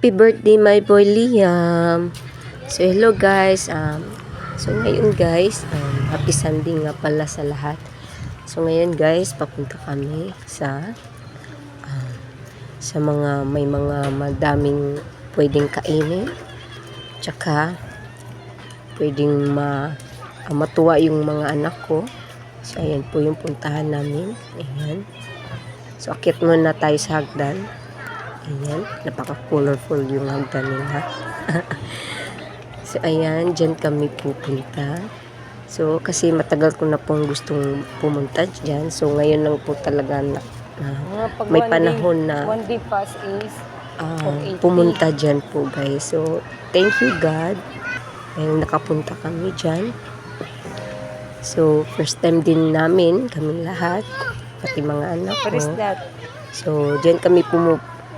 Happy birthday my boy Liam. So hello guys. So ngayon guys, happy Sunday nga pala sa lahat. So ngayon guys, papunta kami sa mga may mga madaming pwedeng kainin. Tsaka pwedeng matuwa yung mga anak ko. So ayan po yung puntahan namin. Ayan. So akit muna tayo sa hagdan. Ayan, napaka-colorful yung hagdan nila. So, ayan, dyan kami pupunta. So, kasi matagal ko na pong gustong pumunta dyan. So, ngayon lang po talaga may panahon na one day pass is pumunta dyan po, guys. So, thank you, God. Ayun, nakapunta kami dyan. So, first time din namin, kami lahat, pati mga anak ko. What is that? So, dyan kami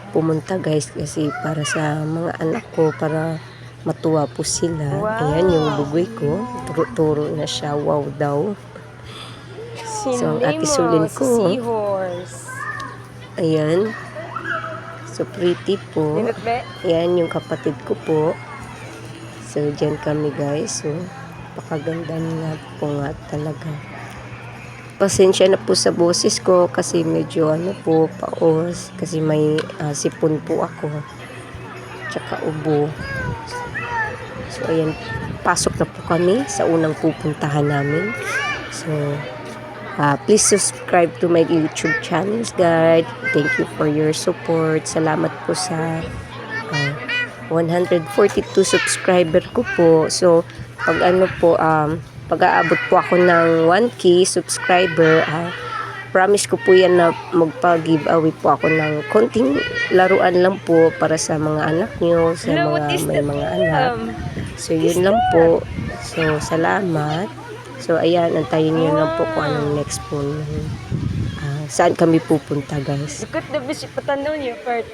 pumunta guys kasi para sa mga anak ko, para matuwa po sila. Wow. Ayan yung bugoy ko, turo na siya, wow daw. So ang ate sulin ko, seahorse. ayan, so pretty po. Ayan yung kapatid ko po. So dyan kami guys. So pakaganda nga po nga talaga. Pasensya na po sa boses ko kasi medyo paos kasi may sipon po ako tsaka ubo. So ayan, pasok na po kami sa unang pupuntahan namin. So please subscribe to my YouTube channels guys. Thank you for your support. Salamat po sa 142 subscriber ko po. So pag pag-aabot po ako ng 1K subscriber, promise ko po yan na magpa-giveaway po ako ng konting laruan lang po para sa mga anak nyo, sa may mga anak. So, yun lang po. So, salamat. So, ayan, antayin nyo lang po kung anong next po. Saan kami pupunta, guys. Look at the bishop patanaw niyo, Bert.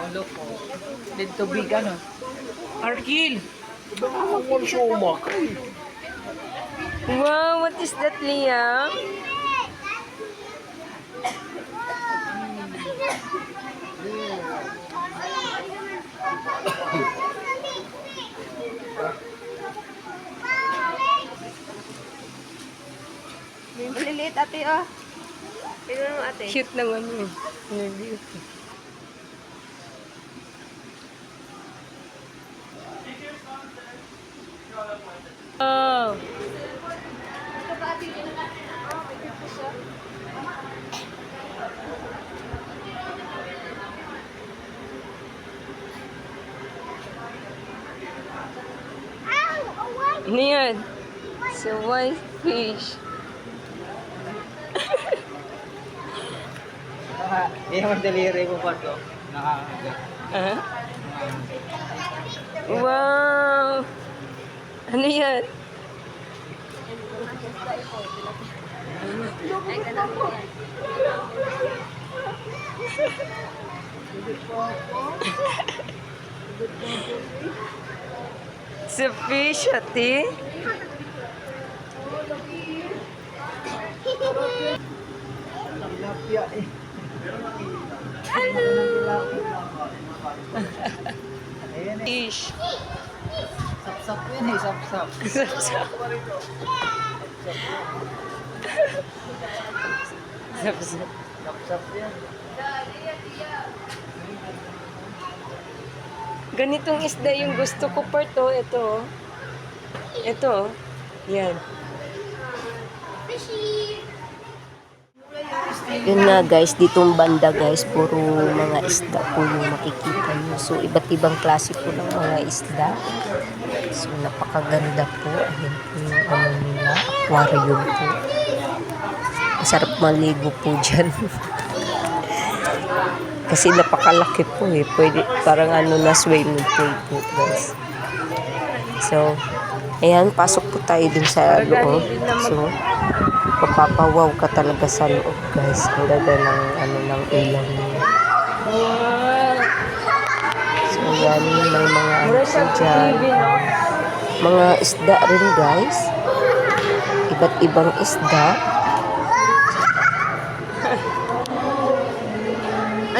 Loko. Dito big Arkil! Wow, what is that, Liam? Maliliit ate, oh. Tignan mo, ate. Cute naman yun. Oh. Ano yan? So, white fish. Yung daliri mo pa to. Wow! Ano yan? Sa fish, ate? Fish. Sap-sap yun sap-sap. Sap-sap. Sap-sap. Sap-sap yan. Ganitong isda yung gusto ko, Parto. Ito. Ito. Yan. Yun nga guys, ditong banda guys, puro mga isda po yung makikita nyo. So, iba't ibang klase po ng mga isda. So, napakaganda po. Ayan po yung nila, aquarium po. Masarap maligo po dyan. Kasi napakalaki po eh. Pwede, parang na swimming pool po guys. So, ayan, pasok po tayo dun sa loob. So, papapawaw ka talaga sa loob guys. Ang ganda ng ilaw niya. So yan, may mga dyan. Mga isda rin guys. Iba't ibang isda.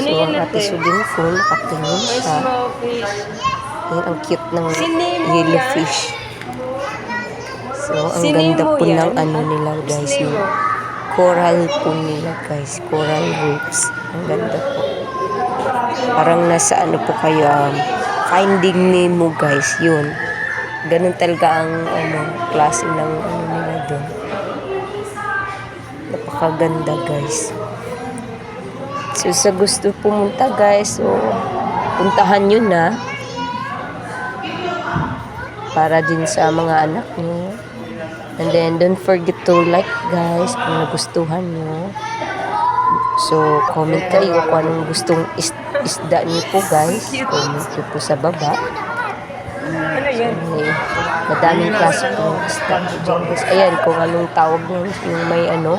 So, ang ate Sudin ko, nakatingin May siya. small fish. Ayan, ang cute ng Si Nemo yellowfish. So, ang Si ganda Nemo po ng yan. ano nila, guys. Si Yung Nemo. coral po nila, guys. Coral reefs. Ang ganda po. Parang nasa ano po kayo, Finding Nemo, guys. Yun. Ganun talaga ang ano, klase ng ano nila doon. Napakaganda, guys. So, sa gusto pumunta, guys, so, puntahan nyo na. Para din sa mga anak nyo. And then, don't forget to like, guys, kung nagustuhan nyo. So, comment kayo kung anong gustong isda nyo po, guys. Comment nyo po sa baba. Ano yan? May madaming klase po ng isda po dyan, guys. Ayan, kung anong tawag nyo, yung may ano,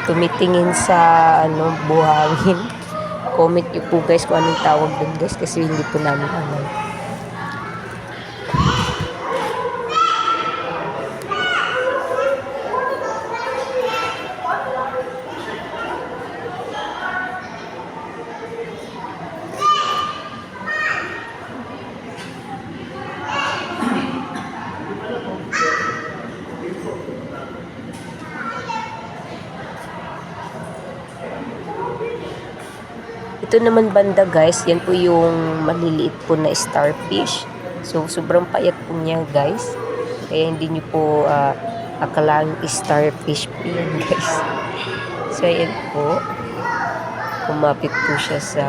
tumitingin sa ano, buhangin. Comment nyo po, guys, kung anong tawag dun, guys, kasi hindi po namin alam. Ito naman banda, guys, yan po yung maliliit po na starfish. So, sobrang payat po niya, guys. Kaya hindi nyo po akalang starfish po yan, guys. So, ayan po. Kumapit po siya sa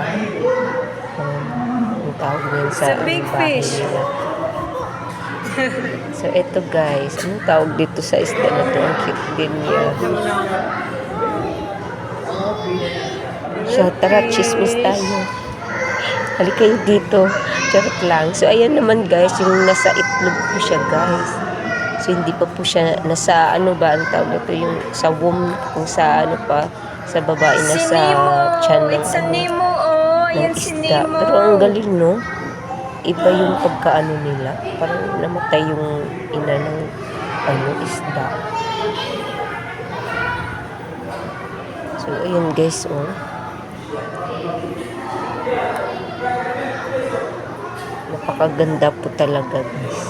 ang tawag niyan sa Sa big bahay fish. nila. So, ito, guys. Anong tawag dito sa isda na to? Ang cute din niya. So, tara, chismis tayo. Halika kayo dito. Charot lang. So, ayan naman, guys, yung nasa itlog po siya, guys. So, hindi pa po siya nasa, ano ba, ang tawag ito, yung sa womb, kung sa, ano pa, sa babae na Si sa Nemo! tiyan ng, It's a ano, Nemo, oh! ng Ayan si isda. Nemo! Pero ang galing, no? Iba yung pagkaano nila. Parang namatay yung ina ng, ano, isda. So, ayun, guys, oh. Napakaganda po talaga, guys.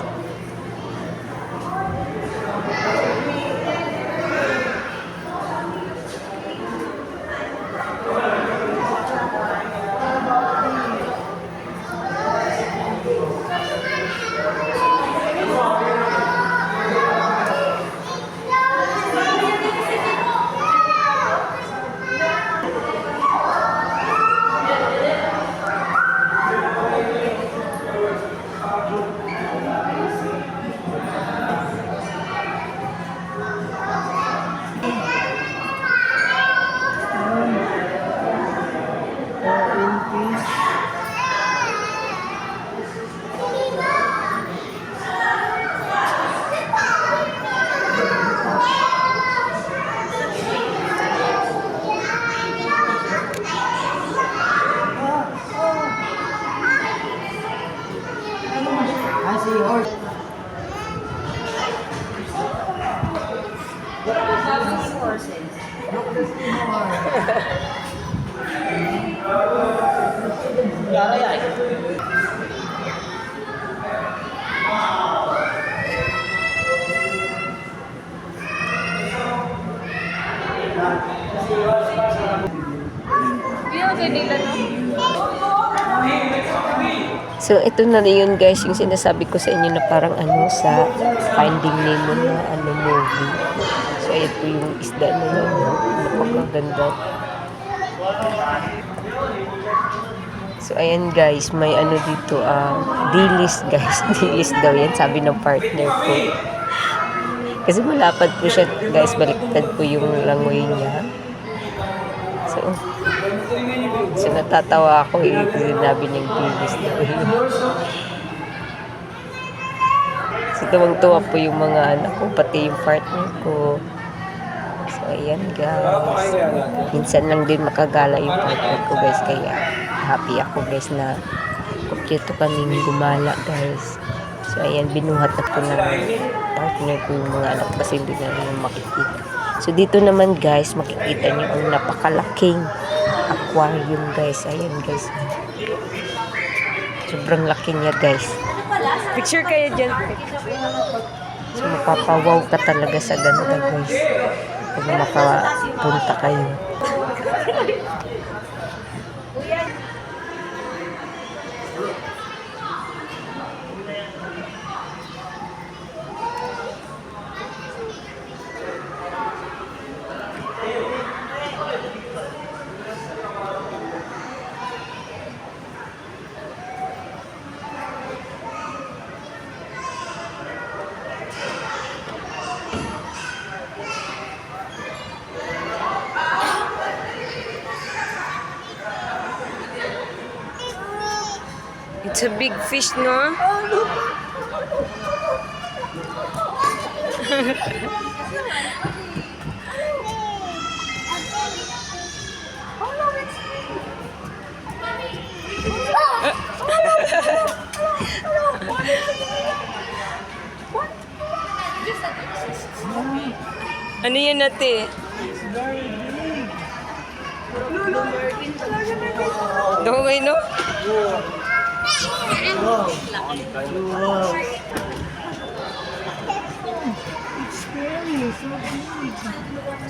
I see horse. So, ito na rin yun, guys, yung sinasabi ko sa inyo na parang ano sa Finding Nemo na ano movie. So, ito po yung isda na yun. Napakaganda. So, ayan, guys, may ano dito, dilis, guys. Dilis daw yan, sabi ng partner ko. Kasi malapad po siya, guys, baliktad po yung langoy niya. So, natatawa ako kasi sinabi niyang dilis daw yun. So, tuwang-tuwa po yung mga anak ko, pati yung partner ko. So, ayan, guys. Minsan lang din makagala yung partner ko, guys. Kaya, happy ako, guys, na kompleto kaming gumala, guys. So, ayan, binuhat na po ng partner ko yung mga anak kasi hindi na rin makikita. So, dito naman, guys, makikita niyo ang napakalaking aquarium guys. Ayan guys. Sobrang laki niya guys. Picture kayo dyan. So mapapawaw ka talaga sa ganda guys. Pag makapunta kayo. It's a big fish, no? Ano yan ate? Dungay, no?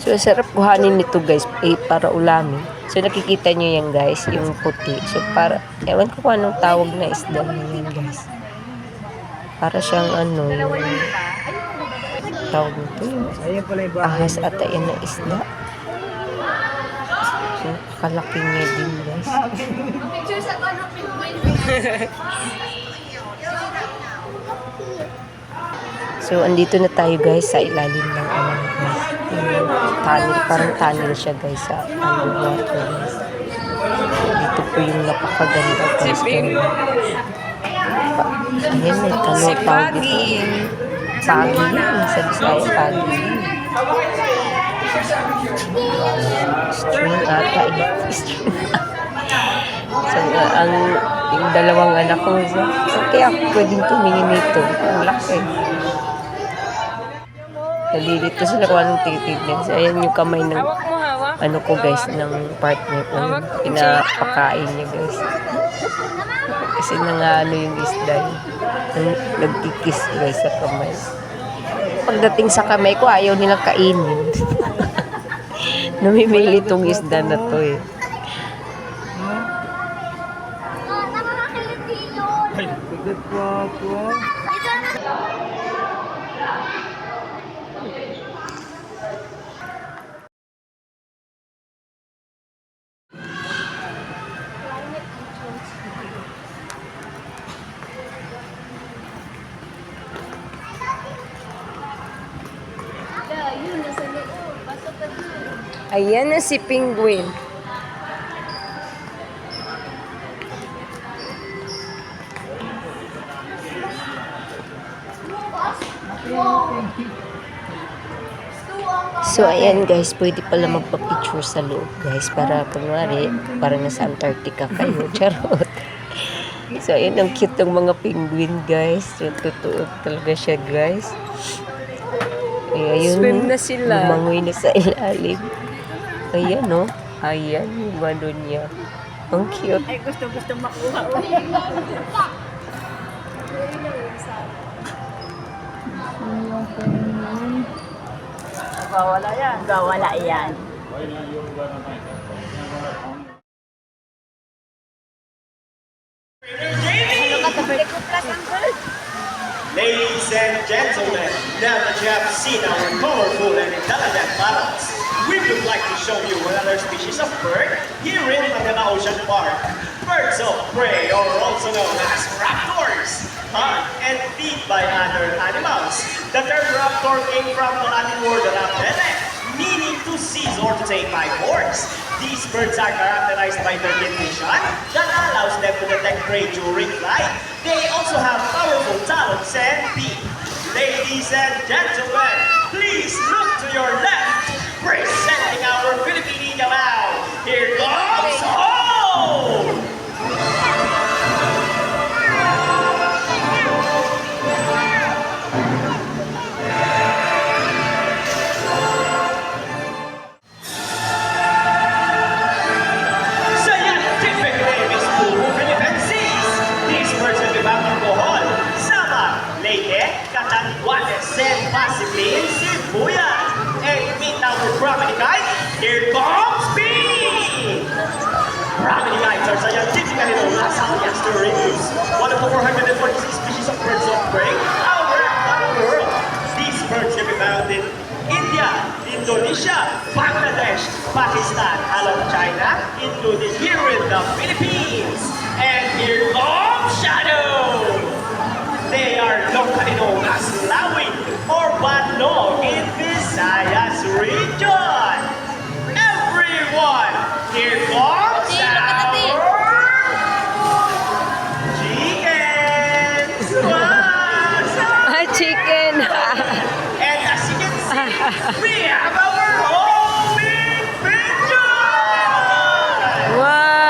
So, sarap kuhanin nito guys, para ulamin. So, nakikita nyo yan guys, yung puti. So, para, ewan ko kung anong tawag na isda na yan guys. Para siyang ano, yung tawag nito, yung ahas ata yan na isda. So, kalaki niya din guys. So, andito na tayo guys sa ilalim ng ano guys. Yung tunnel, parang tunnel siya guys sa underwater guys. Dito po yung napakaganda guys. Ayan, may kano Si tawag dito. Pagi. Pagi yun. Sa Bisaya, pagi yun. String ata. String. So, yung dalawang anak ko, kaya ako pwedeng tumingin nito. Ang laki. Nalilito sila kung anong titignan. So, ayan yung kamay ng Hawak mo, hawak. ano ko guys, ng partner ko. Pinapakain niya guys. Kasi nangano yung isda yun. Nagkikis guys sa kamay. Pagdating sa kamay ko, ayaw nilang kainin. Namimili tong isda na to eh. Ayan na si Penguin. So, ayan guys, pwede pala magpa-picture sa loob guys. Para, kunwari, para nasa Antarctica kayo. Charot. So, ayan, ang cute ng mga penguin guys. So, totoo talaga siya guys. Ayun, Swim na sila. lumangoy na sa ilalim. Ayan, no? Ayan, yung ano niya. Ang cute. Ay, gusto makuha. Gawala yan. Gawala yan. Ladies and gentlemen, now that you have seen our colorful and intelligent parrots, we would like to show you another species of bird here in Manila Ocean Park. Birds of prey, or also known as raptors, hunt and feed by other animals. The term raptor came from the Latin word rapere, meaning to seize or to take by force. These birds are characterized by their keen vision that allows them to detect prey during flight. They also have powerful talons and feet. Ladies and gentlemen, please look to your left, presenting our Filipino Davao. Here comes home! here comes B! Gravity lights are scientifically known as Alligator rays, one of the 446 species of birds of prey around the world. These birds can be found in India, Indonesia, Bangladesh, Pakistan, along China, including here in the Philippines. And here comes Shadow! They are locally known as Lawin or Banong in Visayas region. Everyone, here comes our chickens! Wow! Ah, chicken! And as you can see, we have our homing pigeon! Wow!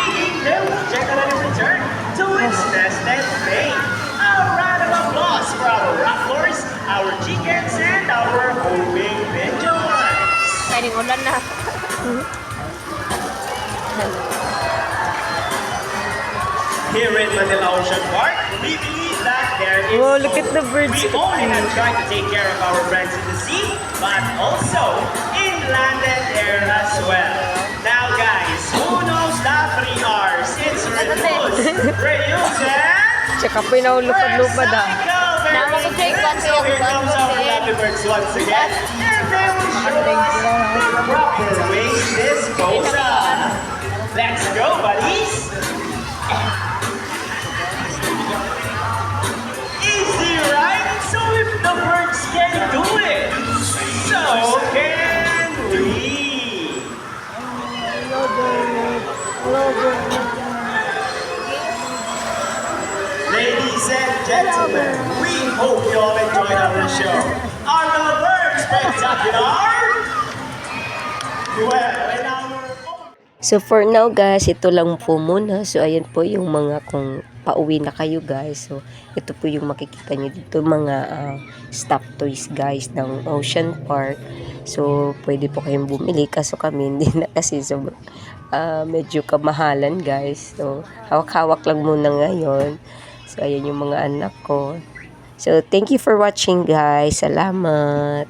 Meaning they will generally return to its nest and mate. A round of applause for our raptors, our chickens, and our homing pigeons. Pwedeng ulan na. Here in Manila Ocean Park, we believe that there is Whoa, look at hope. the birds. We only not try to take care of our friends in the sea, but also in land and air as well. Now guys, who knows the 3 R's? It's reduce, reuse, and Tsaka pinaulupad-lupad ah. recycle. So here comes our lovely birds once again, and they will show us the proper waste disposal. Let's go, buddies! Easy, right? So if the birds can do it, so can we. Ladies and gentlemen, we hope you all enjoyed our show. Are the birds spectacular? Well, in our So for now guys, ito lang po muna. So ayan po yung mga kung pauwi na kayo guys. So ito po yung makikita nyo dito mga stuffed toys guys ng Ocean Park. So pwede po kayong bumili kaso kami hindi na kasi sobrang medyo kamahalan guys. So hawak-hawak lang muna ngayon. So ayan yung mga anak ko. So thank you for watching guys. Salamat.